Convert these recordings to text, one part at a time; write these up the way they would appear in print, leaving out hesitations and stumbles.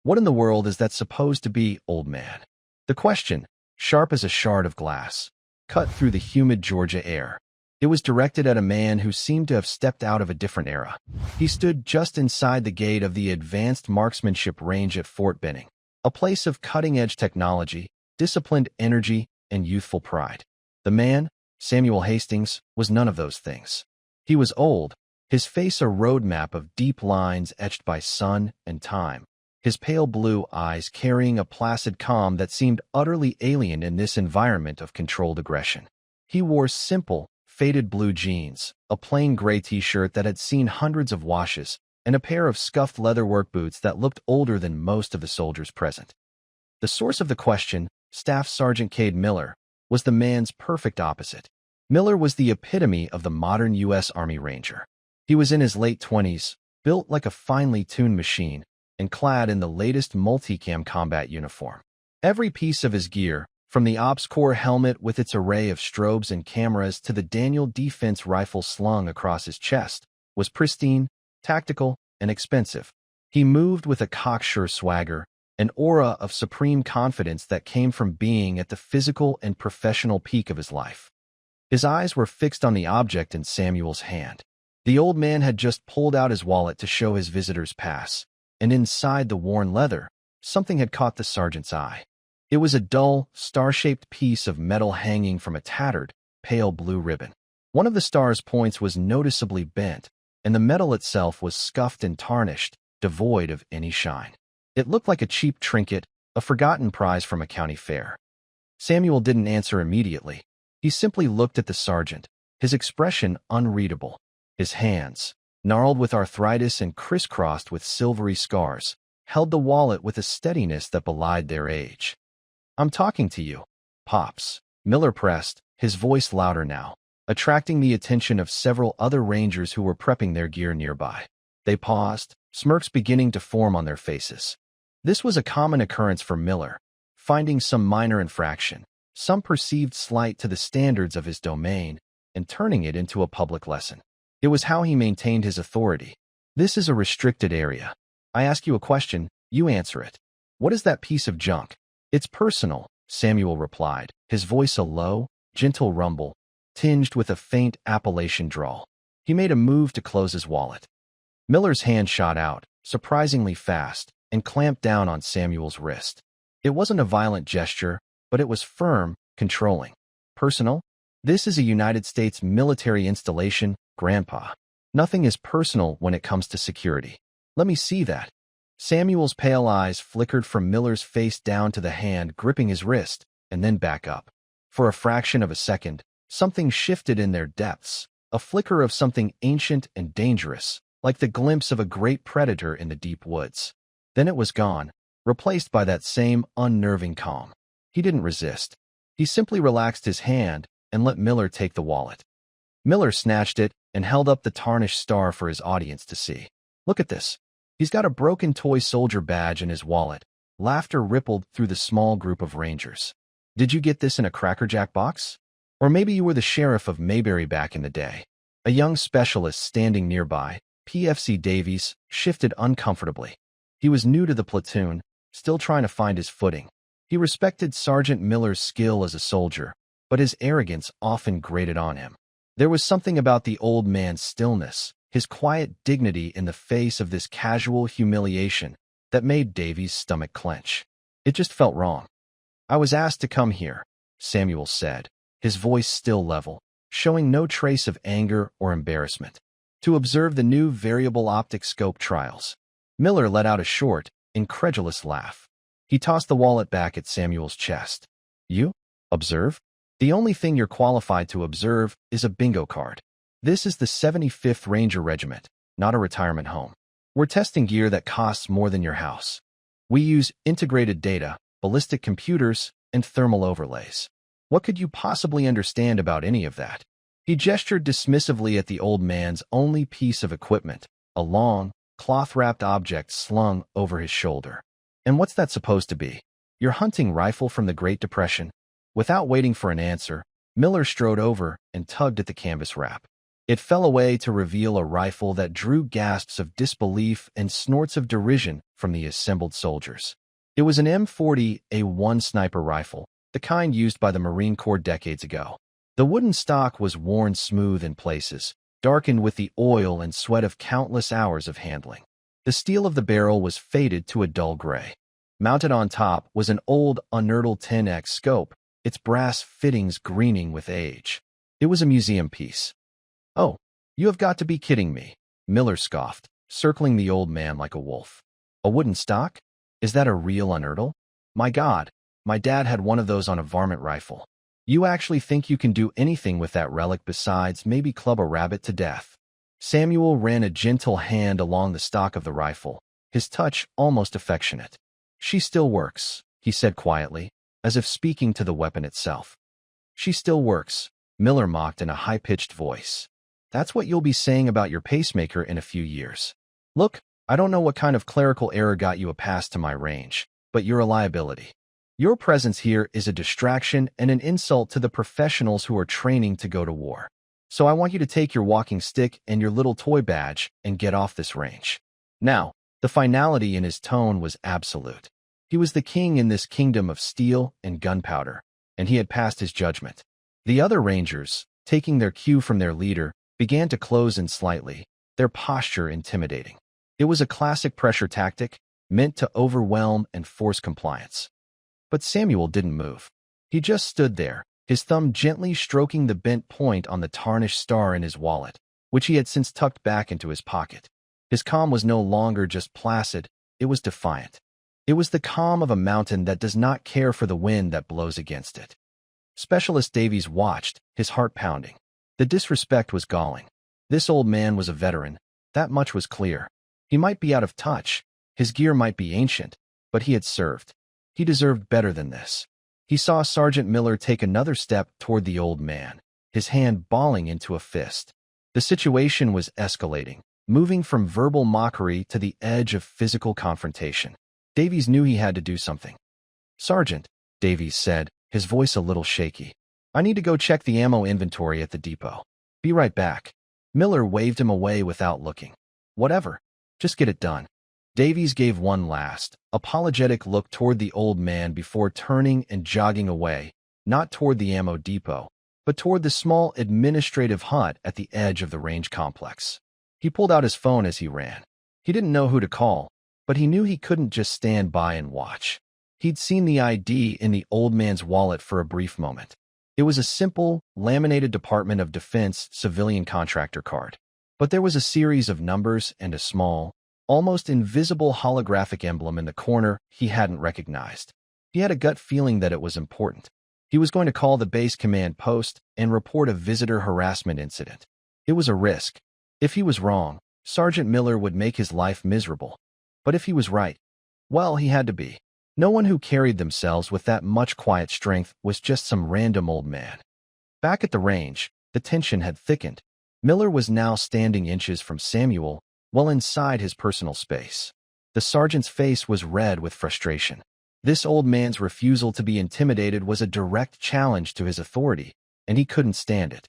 "What in the world is that supposed to be, old man?" The question, sharp as a shard of glass, cut through the humid Georgia air. It was directed at a man who seemed to have stepped out of a different era. He stood just inside the gate of the advanced marksmanship range at Fort Benning, a place of cutting-edge technology, disciplined energy, and youthful pride. The man, Samuel Hastings, was none of those things. He was old, his face a roadmap of deep lines etched by sun and time, his pale blue eyes carrying a placid calm that seemed utterly alien in this environment of controlled aggression. He wore simple, faded blue jeans, a plain gray t-shirt that had seen hundreds of washes, and a pair of scuffed leather work boots that looked older than most of the soldiers present. The source of the question, Staff Sergeant Kade Miller, was the man's perfect opposite. Miller was the epitome of the modern U.S. Army Ranger. He was in his late 20s, built like a finely tuned machine, and clad in the latest multicam combat uniform. Every piece of his gear, from the Ops Corps helmet with its array of strobes and cameras to the Daniel defense rifle slung across his chest, was pristine, tactical, and expensive. He moved with a cocksure swagger, an aura of supreme confidence that came from being at the physical and professional peak of his life. His eyes were fixed on the object in Samuel's hand. The old man had just pulled out his wallet to show his visitor's pass, and inside the worn leather, something had caught the sergeant's eye. It was a dull, star-shaped piece of metal hanging from a tattered, pale blue ribbon. One of the star's points was noticeably bent, and the metal itself was scuffed and tarnished, devoid of any shine. It looked like a cheap trinket, a forgotten prize from a county fair. Samuel didn't answer immediately. He simply looked at the sergeant, his expression unreadable. His hands, gnarled with arthritis and crisscrossed with silvery scars, held the wallet with a steadiness that belied their age. "I'm talking to you, Pops," Miller pressed, his voice louder now, attracting the attention of several other Rangers who were prepping their gear nearby. They paused, smirks beginning to form on their faces. This was a common occurrence for Miller, finding some minor infraction, some perceived slight to the standards of his domain, and turning it into a public lesson. It was how he maintained his authority. "This is a restricted area. I ask you a question, you answer it. What is that piece of junk?" "It's personal," Samuel replied, his voice a low, gentle rumble, tinged with a faint Appalachian drawl. He made a move to close his wallet. Miller's hand shot out, surprisingly fast, and clamped down on Samuel's wrist. It wasn't a violent gesture, but it was firm, controlling. "Personal? This is a United States military installation, Grandpa. Nothing is personal when it comes to security. Let me see that." Samuel's pale eyes flickered from Miller's face down to the hand gripping his wrist, and then back up. For a fraction of a second, something shifted in their depths, a flicker of something ancient and dangerous, like the glimpse of a great predator in the deep woods. Then it was gone, replaced by that same unnerving calm. He didn't resist. He simply relaxed his hand and let Miller take the wallet. Miller snatched it and held up the tarnished star for his audience to see. "Look at this. He's got a broken toy soldier badge in his wallet." Laughter rippled through the small group of Rangers. "Did you get this in a Cracker Jack box? Or maybe you were the sheriff of Mayberry back in the day." A young specialist standing nearby, PFC Davies, shifted uncomfortably. He was new to the platoon, still trying to find his footing. He respected Sergeant Miller's skill as a soldier, but his arrogance often grated on him. There was something about the old man's stillness, his quiet dignity in the face of this casual humiliation, that made Davies' stomach clench. It just felt wrong. "I was asked to come here," Samuel said, his voice still level, showing no trace of anger or embarrassment, "to observe the new variable optic scope trials." Miller let out a short, incredulous laugh. He tossed the wallet back at Samuel's chest. "You? Observe? The only thing you're qualified to observe is a bingo card. This is the 75th Ranger Regiment, not a retirement home. We're testing gear that costs more than your house. We use integrated data, ballistic computers, and thermal overlays. What could you possibly understand about any of that?" He gestured dismissively at the old man's only piece of equipment, a long, cloth-wrapped object slung over his shoulder. "And what's that supposed to be? Your hunting rifle from the Great Depression?" Without waiting for an answer, Miller strode over and tugged at the canvas wrap. It fell away to reveal a rifle that drew gasps of disbelief and snorts of derision from the assembled soldiers. It was an M40A1 sniper rifle, the kind used by the Marine Corps decades ago. The wooden stock was worn smooth in places, darkened with the oil and sweat of countless hours of handling. The steel of the barrel was faded to a dull gray. Mounted on top was an old, unertl 10x scope, its brass fittings greening with age. It was a museum piece. "Oh, you have got to be kidding me," Miller scoffed, circling the old man like a wolf. "A wooden stock? Is that a real unertl? My God, my dad had one of those on a varmint rifle. You actually think you can do anything with that relic besides maybe club a rabbit to death?" Samuel ran a gentle hand along the stock of the rifle, his touch almost affectionate. "She still works," he said quietly, as if speaking to the weapon itself. "She still works," Miller mocked in a high-pitched voice. "That's what you'll be saying about your pacemaker in a few years. Look, I don't know what kind of clerical error got you a pass to my range, but you're a liability. Your presence here is a distraction and an insult to the professionals who are training to go to war. So I want you to take your walking stick and your little toy badge and get off this range." Now, the finality in his tone was absolute. He was the king in this kingdom of steel and gunpowder, and he had passed his judgment. The other Rangers, taking their cue from their leader, began to close in slightly, their posture intimidating. It was a classic pressure tactic, meant to overwhelm and force compliance. But Samuel didn't move. He just stood there, his thumb gently stroking the bent point on the tarnished star in his wallet, which he had since tucked back into his pocket. His calm was no longer just placid, it was defiant. It was the calm of a mountain that does not care for the wind that blows against it. Specialist Davies watched, his heart pounding. The disrespect was galling. This old man was a veteran, that much was clear. He might be out of touch, his gear might be ancient, but he had served. He deserved better than this. He saw Sergeant Miller take another step toward the old man, his hand balling into a fist. The situation was escalating, moving from verbal mockery to the edge of physical confrontation. Davies knew he had to do something. "Sergeant," Davies said, his voice a little shaky, "I need to go check the ammo inventory at the depot. Be right back." Miller waved him away without looking. "Whatever. Just get it done." Davies gave one last, apologetic look toward the old man before turning and jogging away, not toward the ammo depot, but toward the small administrative hut at the edge of the range complex. He pulled out his phone as he ran. He didn't know who to call, but he knew he couldn't just stand by and watch. He'd seen the ID in the old man's wallet for a brief moment. It was a simple, laminated Department of Defense civilian contractor card. But there was a series of numbers and a small, almost invisible holographic emblem in the corner he hadn't recognized. He had a gut feeling that it was important. He was going to call the base command post and report a visitor harassment incident. It was a risk. If he was wrong, Sergeant Miller would make his life miserable. But if he was right, well, he had to be. No one who carried themselves with that much quiet strength was just some random old man. Back at the range, the tension had thickened. Miller was now standing inches from Samuel, well inside his personal space. The sergeant's face was red with frustration. This old man's refusal to be intimidated was a direct challenge to his authority, and he couldn't stand it.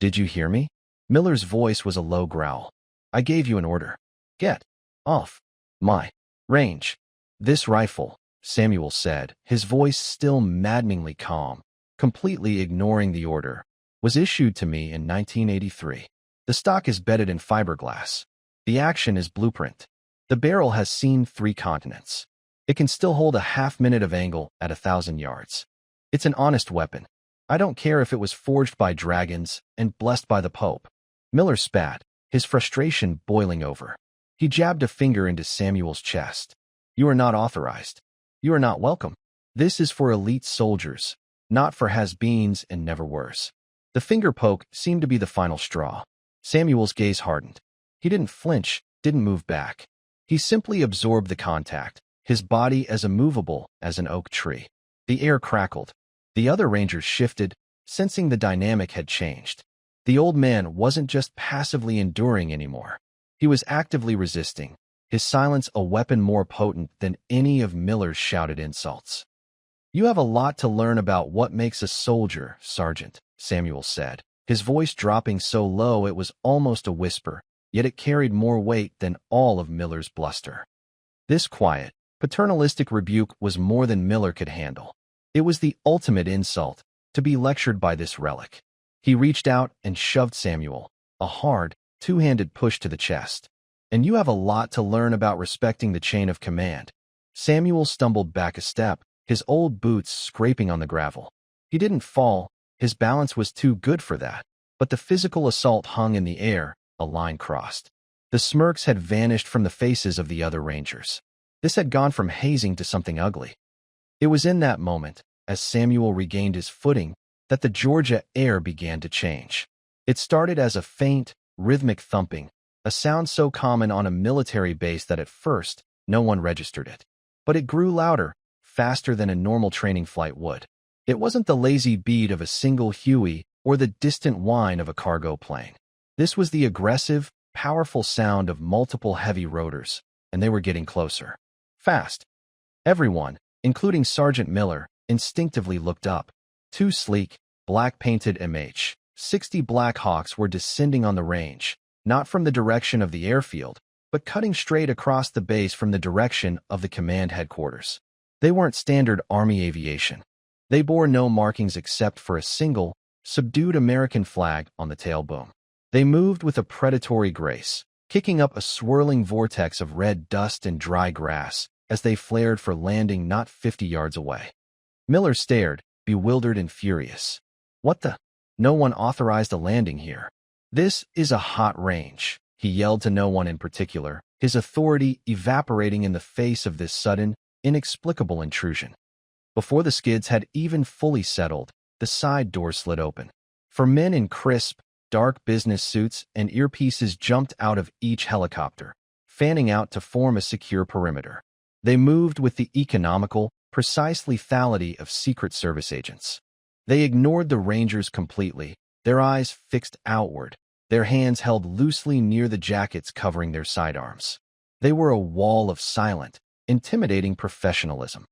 "Did you hear me?" Miller's voice was a low growl. "I gave you an order. Get off my range." "This rifle," Samuel said, his voice still maddeningly calm, completely ignoring the order, "was issued to me in 1983. The stock is bedded in fiberglass. The action is blueprint. The barrel has seen 3 continents. It can still hold a half-minute of angle at 1,000 yards. It's an honest weapon. I don't care if it was forged by dragons and blessed by the Pope." Miller spat, his frustration boiling over. He jabbed a finger into Samuel's chest. "You are not authorized. You are not welcome. This is for elite soldiers, not for has-beens and never-weres." The finger poke seemed to be the final straw. Samuel's gaze hardened. He didn't flinch, didn't move back. He simply absorbed the contact, his body as immovable as an oak tree. The air crackled. The other Rangers shifted, sensing the dynamic had changed. The old man wasn't just passively enduring anymore. He was actively resisting, his silence a weapon more potent than any of Miller's shouted insults. "You have a lot to learn about what makes a soldier, Sergeant," Samuel said, his voice dropping so low it was almost a whisper, yet it carried more weight than all of Miller's bluster. This quiet, paternalistic rebuke was more than Miller could handle. It was the ultimate insult, to be lectured by this relic. He reached out and shoved Samuel, a hard, two-handed push to the chest. "And you have a lot to learn about respecting the chain of command." Samuel stumbled back a step, his old boots scraping on the gravel. He didn't fall, his balance was too good for that, but the physical assault hung in the air, a line crossed. The smirks had vanished from the faces of the other Rangers. This had gone from hazing to something ugly. It was in that moment, as Samuel regained his footing, that the Georgia air began to change. It started as a faint, rhythmic thumping, a sound so common on a military base that at first, no one registered it. But it grew louder, faster than a normal training flight would. It wasn't the lazy beat of a single Huey or the distant whine of a cargo plane. This was the aggressive, powerful sound of multiple heavy rotors, and they were getting closer. Fast. Everyone, including Sergeant Miller, instinctively looked up. Two sleek, black-painted MH-60 Black Hawks were descending on the range, not from the direction of the airfield, but cutting straight across the base from the direction of the command headquarters. They weren't standard Army aviation. They bore no markings except for a single, subdued American flag on the tail boom. They moved with a predatory grace, kicking up a swirling vortex of red dust and dry grass as they flared for landing not 50 yards away. Miller stared, bewildered and furious. "What the? No one authorized a landing here. This is a hot range," he yelled to no one in particular, his authority evaporating in the face of this sudden, inexplicable intrusion. Before the skids had even fully settled, the side door slid open. For men in crisp, dark business suits and earpieces jumped out of each helicopter, fanning out to form a secure perimeter. They moved with the economical, precise lethality of Secret Service agents. They ignored the Rangers completely, their eyes fixed outward, their hands held loosely near the jackets covering their sidearms. They were a wall of silent, intimidating professionalism.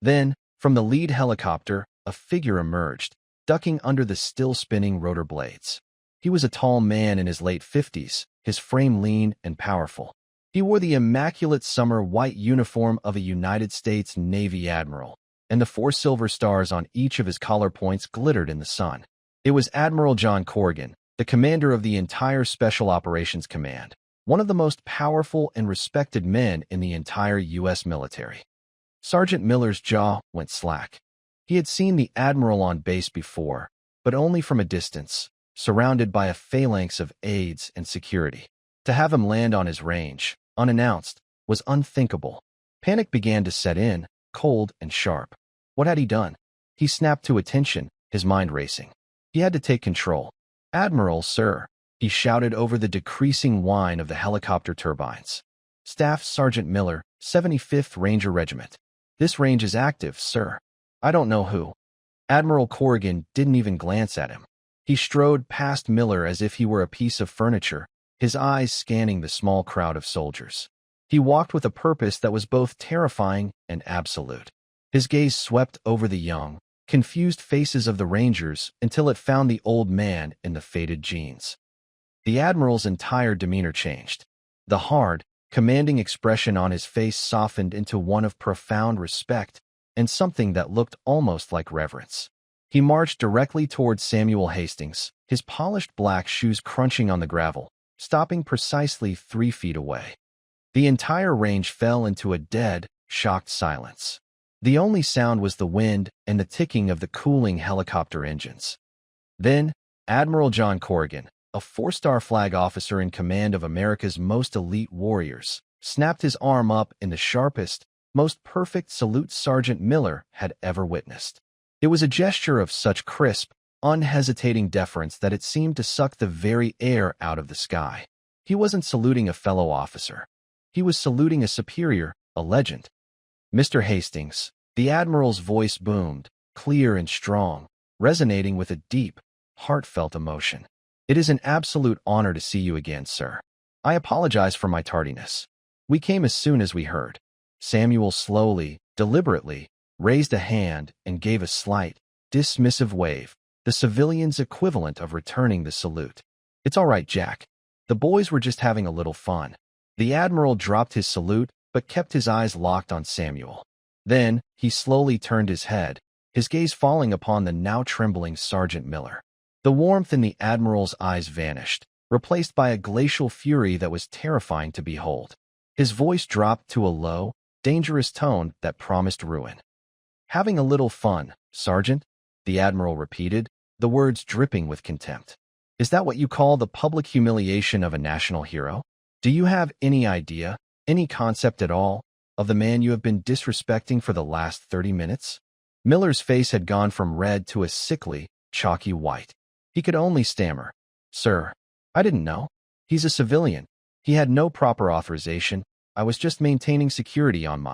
Then, from the lead helicopter, a figure emerged, ducking under the still-spinning rotor blades. He was a tall man in his late 50s, his frame lean and powerful. He wore the immaculate summer white uniform of a United States Navy admiral, and the 4 silver stars on each of his collar points glittered in the sun. It was Admiral John Corrigan, the commander of the entire Special Operations Command, one of the most powerful and respected men in the entire U.S. military. Sergeant Miller's jaw went slack. He had seen the admiral on base before, but only from a distance, surrounded by a phalanx of aides and security. To have him land on his range, unannounced, was unthinkable. Panic began to set in, cold and sharp. What had he done? He snapped to attention, his mind racing. He had to take control. "Admiral, sir," he shouted over the decreasing whine of the helicopter turbines. "Staff Sergeant Miller, 75th Ranger Regiment. This range is active, sir." "I don't know who." Admiral Corrigan didn't even glance at him. He strode past Miller as if he were a piece of furniture, his eyes scanning the small crowd of soldiers. He walked with a purpose that was both terrifying and absolute. His gaze swept over the young, confused faces of the Rangers until it found the old man in the faded jeans. The Admiral's entire demeanor changed. The hard, commanding expression on his face softened into one of profound respect and something that looked almost like reverence. He marched directly towards Samuel Hastings, his polished black shoes crunching on the gravel, stopping precisely 3 feet away. The entire range fell into a dead, shocked silence. The only sound was the wind and the ticking of the cooling helicopter engines. Then, Admiral John Corrigan, a 4-star flag officer in command of America's most elite warriors, snapped his arm up in the sharpest, most perfect salute Sergeant Miller had ever witnessed. It was a gesture of such crisp, unhesitating deference that it seemed to suck the very air out of the sky. He wasn't saluting a fellow officer. He was saluting a superior, a legend. "Mr. Hastings," the Admiral's voice boomed, clear and strong, resonating with a deep, heartfelt emotion. "It is an absolute honor to see you again, sir. I apologize for my tardiness. We came as soon as we heard." Samuel slowly, deliberately, raised a hand and gave a slight, dismissive wave, the civilian's equivalent of returning the salute. "It's all right, Jack. The boys were just having a little fun." The Admiral dropped his salute but kept his eyes locked on Samuel. Then, he slowly turned his head, his gaze falling upon the now trembling Sergeant Miller. The warmth in the Admiral's eyes vanished, replaced by a glacial fury that was terrifying to behold. His voice dropped to a low, dangerous tone that promised ruin. "Having a little fun, Sergeant?" the Admiral repeated, the words dripping with contempt. "Is that what you call the public humiliation of a national hero? Do you have any idea, any concept at all, of the man you have been disrespecting for the last 30 minutes? Miller's face had gone from red to a sickly, chalky white. He could only stammer, "Sir, I didn't know. He's a civilian. He had no proper authorization. I was just maintaining security on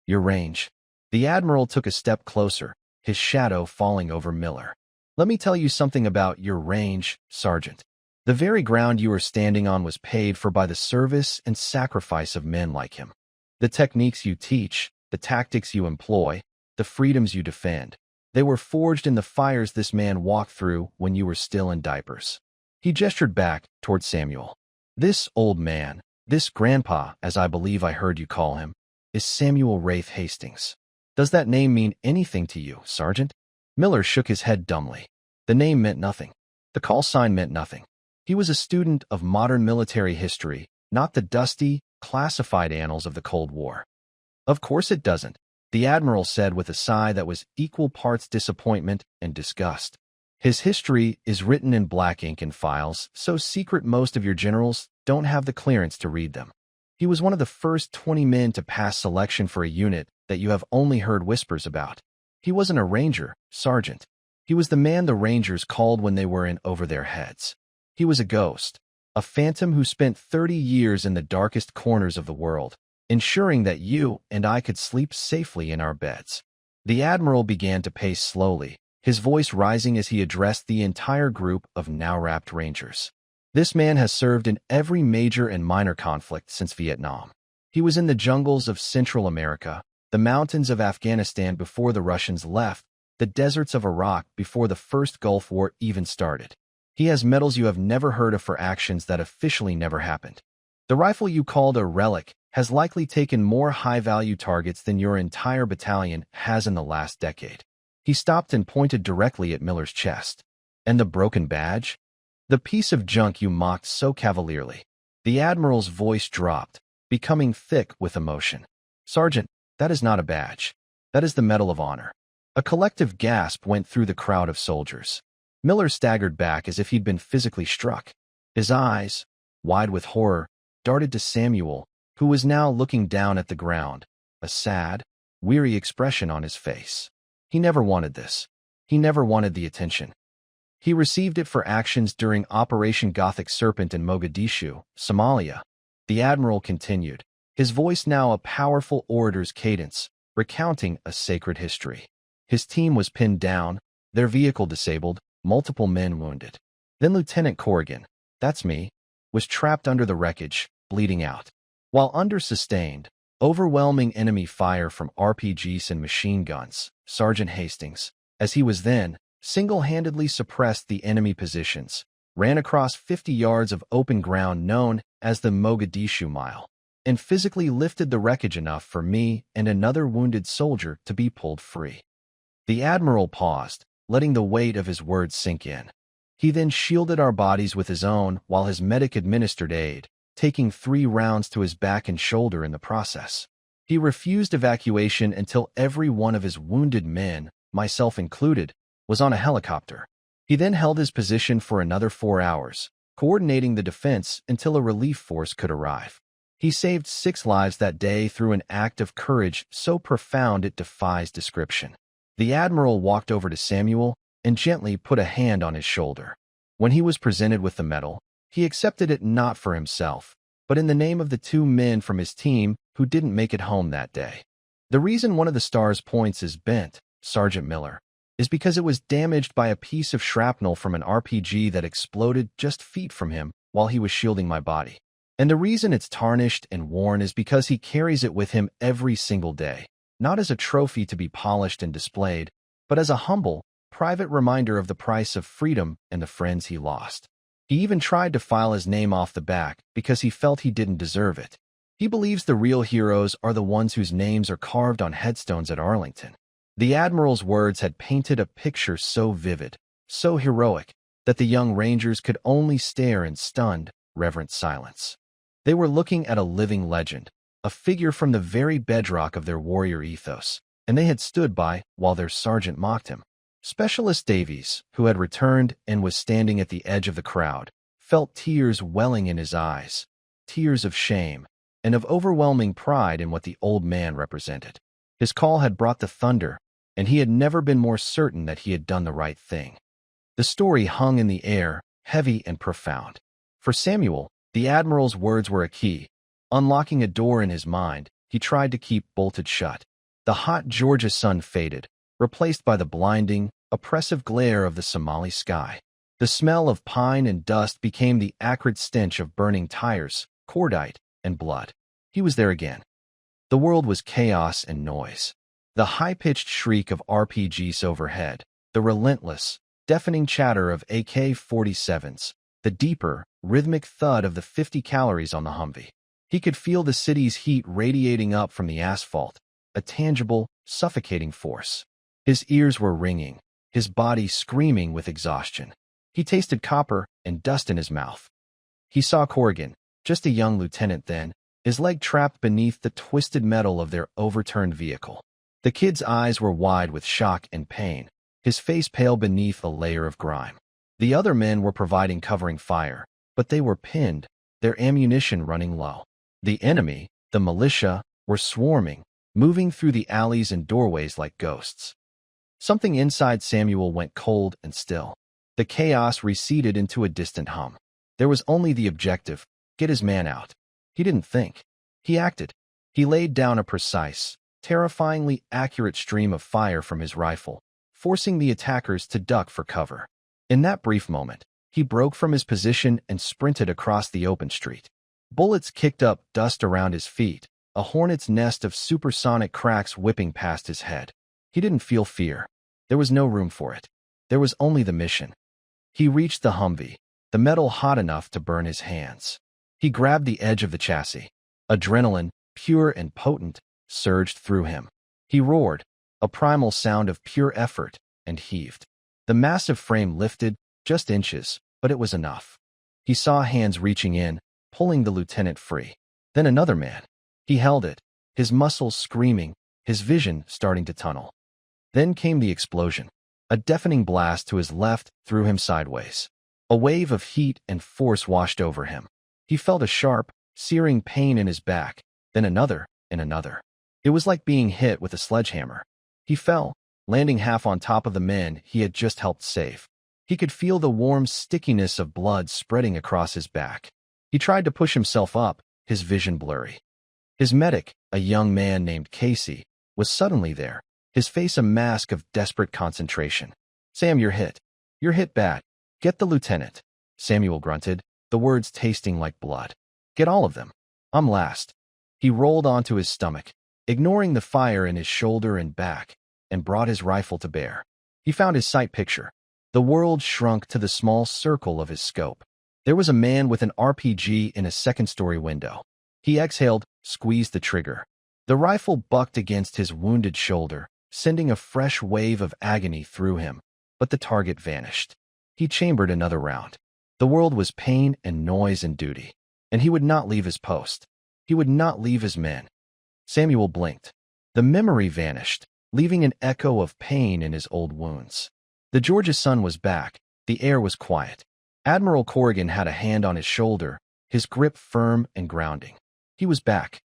your range." The Admiral took a step closer, his shadow falling over Miller. "Let me tell you something about your range, Sergeant. The very ground you are standing on was paid for by the service and sacrifice of men like him. The techniques you teach, the tactics you employ, the freedoms you defend, they were forged in the fires this man walked through when you were still in diapers." He gestured back toward Samuel. "This old man, this grandpa, as I believe I heard you call him, is Samuel Wraith Hastings. Does that name mean anything to you, Sergeant?" Miller shook his head dumbly. The name meant nothing. The call sign meant nothing. He was a student of modern military history, not the dusty, classified annals of the Cold War. "Of course it doesn't," the Admiral said with a sigh that was equal parts disappointment and disgust. "His history is written in black ink in files, so secret most of your generals don't have the clearance to read them. He was one of the first 20 men to pass selection for a unit that you have only heard whispers about. He wasn't a ranger, Sergeant. He was the man the Rangers called when they were in over their heads. He was a ghost, a phantom who spent 30 years in the darkest corners of the world, ensuring that you and I could sleep safely in our beds." The Admiral began to pace slowly, his voice rising as he addressed the entire group of now-wrapped Rangers. "This man has served in every major and minor conflict since Vietnam. He was in the jungles of Central America, the mountains of Afghanistan before the Russians left, the deserts of Iraq before the first Gulf War even started. He has medals you have never heard of for actions that officially never happened. The rifle you called a relic has likely taken more high-value targets than your entire battalion has in the last decade." He stopped and pointed directly at Miller's chest. "And the broken badge? The piece of junk you mocked so cavalierly." The Admiral's voice dropped, becoming thick with emotion. "Sergeant, that is not a badge. That is the Medal of Honor." A collective gasp went through the crowd of soldiers. Miller staggered back as if he'd been physically struck. His eyes, wide with horror, darted to Samuel, who was now looking down at the ground, a sad, weary expression on his face. He never wanted this. He never wanted the attention. He received it for actions during Operation Gothic Serpent in Mogadishu, Somalia. The Admiral continued, his voice now a powerful orator's cadence, recounting a sacred history. His team was pinned down, their vehicle disabled, multiple men wounded. Then Lieutenant Corrigan, that's me, was trapped under the wreckage, bleeding out. While under sustained, overwhelming enemy fire from RPGs and machine guns, Sergeant Hastings, as he was then, single-handedly suppressed the enemy positions, ran across 50 yards of open ground known as the Mogadishu Mile, and physically lifted the wreckage enough for me and another wounded soldier to be pulled free. The Admiral paused, letting the weight of his words sink in. He then shielded our bodies with his own while his medic administered aid, taking 3 rounds to his back and shoulder in the process. He refused evacuation until every one of his wounded men, myself included, was on a helicopter. He then held his position for another 4 hours, coordinating the defense until a relief force could arrive. He saved 6 lives that day through an act of courage so profound it defies description. The Admiral walked over to Samuel and gently put a hand on his shoulder. When he was presented with the medal, he accepted it not for himself, but in the name of the 2 men from his team who didn't make it home that day. The reason one of the star's points is bent, Sergeant Miller, is because it was damaged by a piece of shrapnel from an RPG that exploded just feet from him while he was shielding my body. And the reason it's tarnished and worn is because he carries it with him every single day, not as a trophy to be polished and displayed, but as a humble, private reminder of the price of freedom and the friends he lost. He even tried to file his name off the back because he felt he didn't deserve it. He believes the real heroes are the ones whose names are carved on headstones at Arlington. The Admiral's words had painted a picture so vivid, so heroic, that the young Rangers could only stare in stunned, reverent silence. They were looking at a living legend, a figure from the very bedrock of their warrior ethos, and they had stood by while their sergeant mocked him. Specialist Davies, who had returned and was standing at the edge of the crowd, felt tears welling in his eyes, tears of shame, and of overwhelming pride in what the old man represented. His call had brought the thunder, and he had never been more certain that he had done the right thing. The story hung in the air, heavy and profound. For Samuel, the Admiral's words were a key. Unlocking a door in his mind, he tried to keep bolted shut. The hot Georgia sun faded, replaced by the blinding, oppressive glare of the Somali sky. The smell of pine and dust became the acrid stench of burning tires, cordite, and blood. He was there again. The world was chaos and noise. The high-pitched shriek of RPGs overhead, the relentless, deafening chatter of AK-47s, the deeper, rhythmic thud of the 50 calories on the Humvee. He could feel the city's heat radiating up from the asphalt, a tangible, suffocating force. His ears were ringing, his body screaming with exhaustion. He tasted copper and dust in his mouth. He saw Corrigan, just a young lieutenant then, his leg trapped beneath the twisted metal of their overturned vehicle. The kid's eyes were wide with shock and pain, his face pale beneath a layer of grime. The other men were providing covering fire, but they were pinned, their ammunition running low. The enemy, the militia, were swarming, moving through the alleys and doorways like ghosts. Something inside Samuel went cold and still. The chaos receded into a distant hum. There was only the objective: get his man out. He didn't think. He acted. He laid down a precise, terrifyingly accurate stream of fire from his rifle, forcing the attackers to duck for cover. In that brief moment, he broke from his position and sprinted across the open street. Bullets kicked up dust around his feet, a hornet's nest of supersonic cracks whipping past his head. He didn't feel fear. There was no room for it. There was only the mission. He reached the Humvee, the metal hot enough to burn his hands. He grabbed the edge of the chassis. Adrenaline, pure and potent, surged through him. He roared, a primal sound of pure effort, and heaved. The massive frame lifted, just inches, but it was enough. He saw hands reaching in, pulling the lieutenant free. Then another man. He held it, his muscles screaming, his vision starting to tunnel. Then came the explosion. A deafening blast to his left threw him sideways. A wave of heat and force washed over him. He felt a sharp, searing pain in his back, then another and another. It was like being hit with a sledgehammer. He fell, landing half on top of the men he had just helped save. He could feel the warm stickiness of blood spreading across his back. He tried to push himself up, his vision blurry. His medic, a young man named Casey, was suddenly there, his face a mask of desperate concentration. "Sam, you're hit. You're hit bad. Get the lieutenant," Samuel grunted, the words tasting like blood. "Get all of them. I'm last." He rolled onto his stomach, ignoring the fire in his shoulder and back, and brought his rifle to bear. He found his sight picture. The world shrunk to the small circle of his scope. There was a man with an RPG in a second-story window. He exhaled, squeezed the trigger. The rifle bucked against his wounded shoulder, sending a fresh wave of agony through him, but the target vanished. He chambered another round. The world was pain and noise and duty, and he would not leave his post. He would not leave his men. Samuel blinked. The memory vanished, leaving an echo of pain in his old wounds. The Georgia sun was back. The air was quiet. Admiral Corrigan had a hand on his shoulder, his grip firm and grounding. He was back.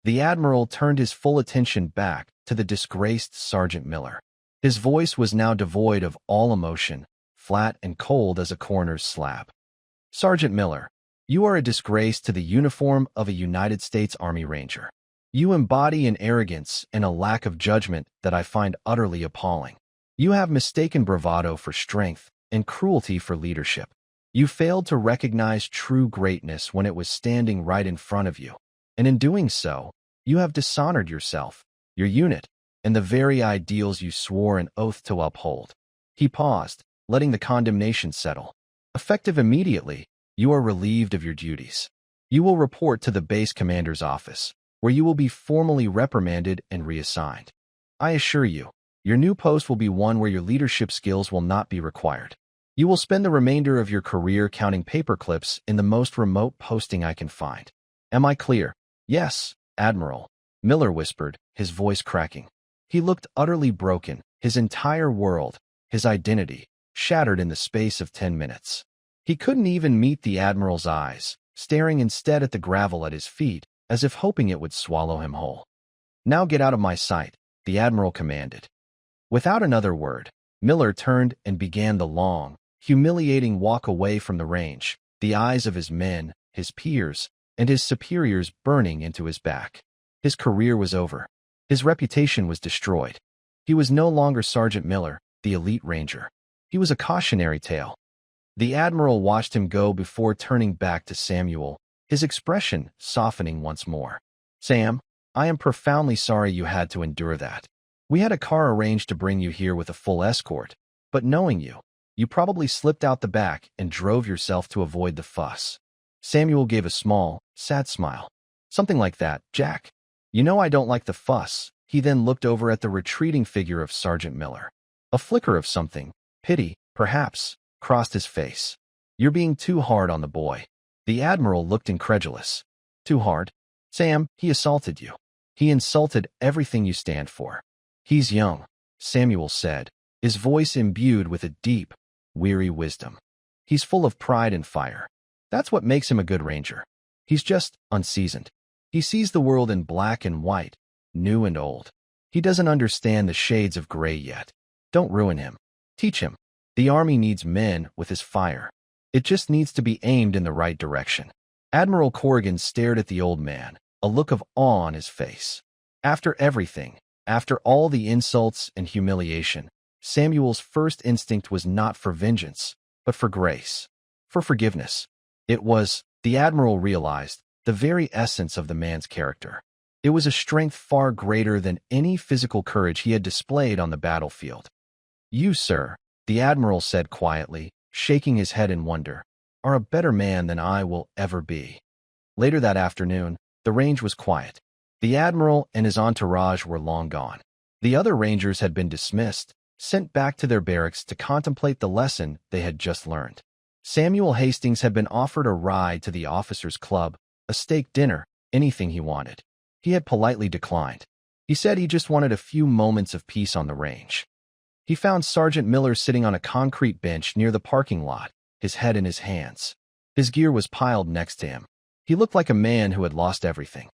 The Admiral turned his full attention back to the disgraced Sergeant Miller. His voice was now devoid of all emotion, flat and cold as a coroner's slab. "Sergeant Miller, you are a disgrace to the uniform of a United States Army Ranger. You embody an arrogance and a lack of judgment that I find utterly appalling. You have mistaken bravado for strength and cruelty for leadership. You failed to recognize true greatness when it was standing right in front of you. And in doing so, you have dishonored yourself, your unit, and the very ideals you swore an oath to uphold. He paused, letting the condemnation settle. Effective immediately, you are relieved of your duties. You will report to the base commander's office, where you will be formally reprimanded and reassigned. I assure you, your new post will be one where your leadership skills will not be required. You will spend the remainder of your career counting paperclips in the most remote posting I can find. Am I clear? Yes, Admiral, Miller whispered, his voice cracking. He looked utterly broken, his entire world, his identity, shattered in the space of 10 minutes. He couldn't even meet the Admiral's eyes, staring instead at the gravel at his feet, as if hoping it would swallow him whole. Now get out of my sight, the Admiral commanded. Without another word, Miller turned and began the long, humiliating walk away from the range, the eyes of his men, his peers, and his superiors burning into his back. His career was over. His reputation was destroyed. He was no longer Sergeant Miller, the elite ranger. He was a cautionary tale. The Admiral watched him go before turning back to Samuel, his expression softening once more. Sam, I am profoundly sorry you had to endure that. We had a car arranged to bring you here with a full escort, but knowing you, you probably slipped out the back and drove yourself to avoid the fuss. Samuel gave a small, sad smile. Something like that, Jack. You know I don't like the fuss. He then looked over at the retreating figure of Sergeant Miller. A flicker of something, pity, perhaps, crossed his face. You're being too hard on the boy. The Admiral looked incredulous. Too hard? Sam, he assaulted you. He insulted everything you stand for. He's young, Samuel said, his voice imbued with a deep, weary wisdom. He's full of pride and fire. That's what makes him a good ranger. He's just unseasoned. He sees the world in black and white, new and old. He doesn't understand the shades of gray yet. Don't ruin him. Teach him. The army needs men with his fire. It just needs to be aimed in the right direction. Admiral Corrigan stared at the old man, a look of awe on his face. After everything, after all the insults and humiliation, Samuel's first instinct was not for vengeance, but for grace, for forgiveness. It was, the Admiral realized, the very essence of the man's character. It was a strength far greater than any physical courage he had displayed on the battlefield. You, sir, the Admiral said quietly, shaking his head in wonder, are a better man than I will ever be. Later that afternoon, the range was quiet. The Admiral and his entourage were long gone. The other rangers had been dismissed, sent back to their barracks to contemplate the lesson they had just learned. Samuel Hastings had been offered a ride to the officers' club, a steak dinner, anything he wanted. He had politely declined. He said he just wanted a few moments of peace on the range. He found Sergeant Miller sitting on a concrete bench near the parking lot, his head in his hands. His gear was piled next to him. He looked like a man who had lost everything.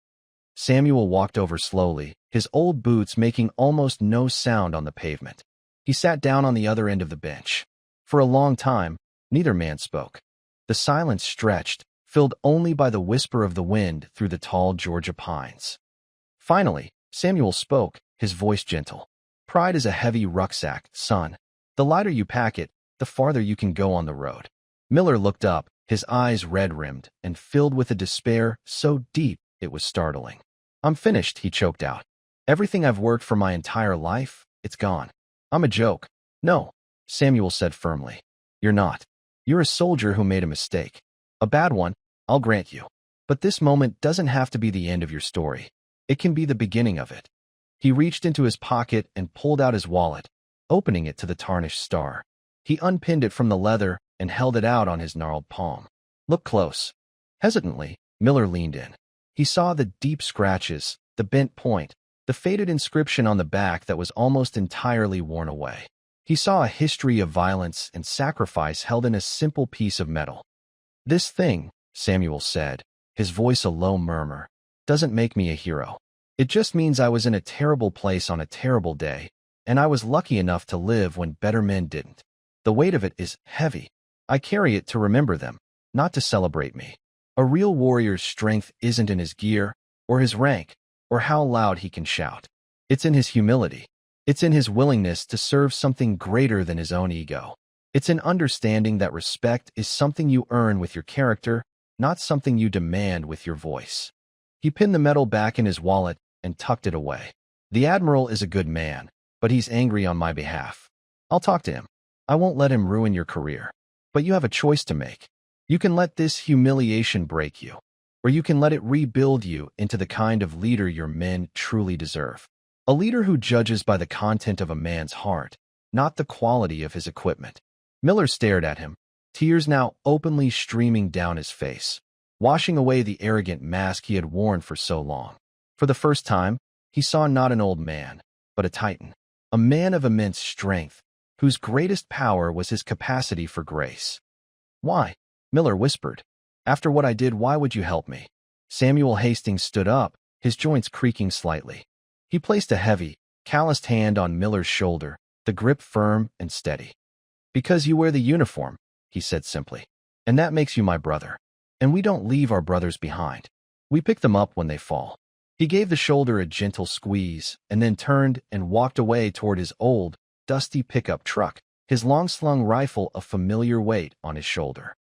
Samuel walked over slowly, his old boots making almost no sound on the pavement. He sat down on the other end of the bench. For a long time, neither man spoke. The silence stretched, filled only by the whisper of the wind through the tall Georgia pines. Finally, Samuel spoke, his voice gentle. Pride is a heavy rucksack, son. The lighter you pack it, the farther you can go on the road. Miller looked up, his eyes red-rimmed and filled with a despair so deep it was startling. I'm finished, he choked out. Everything I've worked for my entire life, it's gone. I'm a joke. No, Samuel said firmly. You're not. You're a soldier who made a mistake. A bad one, I'll grant you. But this moment doesn't have to be the end of your story. It can be the beginning of it. He reached into his pocket and pulled out his wallet, opening it to the tarnished star. He unpinned it from the leather and held it out on his gnarled palm. Look close. Hesitantly, Miller leaned in. He saw the deep scratches, the bent point, the faded inscription on the back that was almost entirely worn away. He saw a history of violence and sacrifice held in a simple piece of metal. This thing, Samuel said, his voice a low murmur, doesn't make me a hero. It just means I was in a terrible place on a terrible day, and I was lucky enough to live when better men didn't. The weight of it is heavy. I carry it to remember them, not to celebrate me. A real warrior's strength isn't in his gear, or his rank, or how loud he can shout. It's in his humility. It's in his willingness to serve something greater than his own ego. It's an understanding that respect is something you earn with your character, not something you demand with your voice. He pinned the medal back in his wallet and tucked it away. The Admiral is a good man, but he's angry on my behalf. I'll talk to him. I won't let him ruin your career. But you have a choice to make. You can let this humiliation break you, or you can let it rebuild you into the kind of leader your men truly deserve. A leader who judges by the content of a man's heart, not the quality of his equipment. Miller stared at him, tears now openly streaming down his face, washing away the arrogant mask he had worn for so long. For the first time, he saw not an old man, but a titan, a man of immense strength, whose greatest power was his capacity for grace. Why? Miller whispered. After what I did, why would you help me? Samuel Hastings stood up, his joints creaking slightly. He placed a heavy, calloused hand on Miller's shoulder, the grip firm and steady. Because you wear the uniform, he said simply. And that makes you my brother. And we don't leave our brothers behind. We pick them up when they fall. He gave the shoulder a gentle squeeze and then turned and walked away toward his old, dusty pickup truck, his long-slung rifle a familiar weight on his shoulder.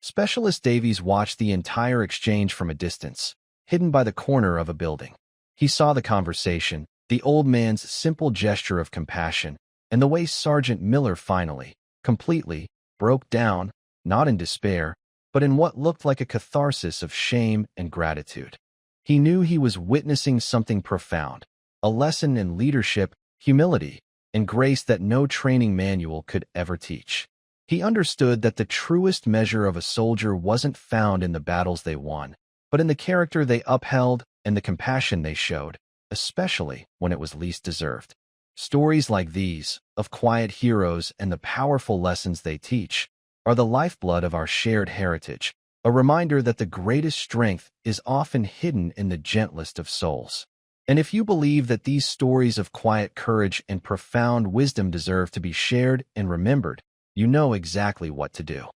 Specialist Davies watched the entire exchange from a distance, hidden by the corner of a building. He saw the conversation, the old man's simple gesture of compassion, and the way Sergeant Miller finally, completely, broke down, not in despair, but in what looked like a catharsis of shame and gratitude. He knew he was witnessing something profound, a lesson in leadership, humility, and grace that no training manual could ever teach. He understood that the truest measure of a soldier wasn't found in the battles they won, but in the character they upheld and the compassion they showed, especially when it was least deserved. Stories like these, of quiet heroes and the powerful lessons they teach, are the lifeblood of our shared heritage, a reminder that the greatest strength is often hidden in the gentlest of souls. And if you believe that these stories of quiet courage and profound wisdom deserve to be shared and remembered, you know exactly what to do.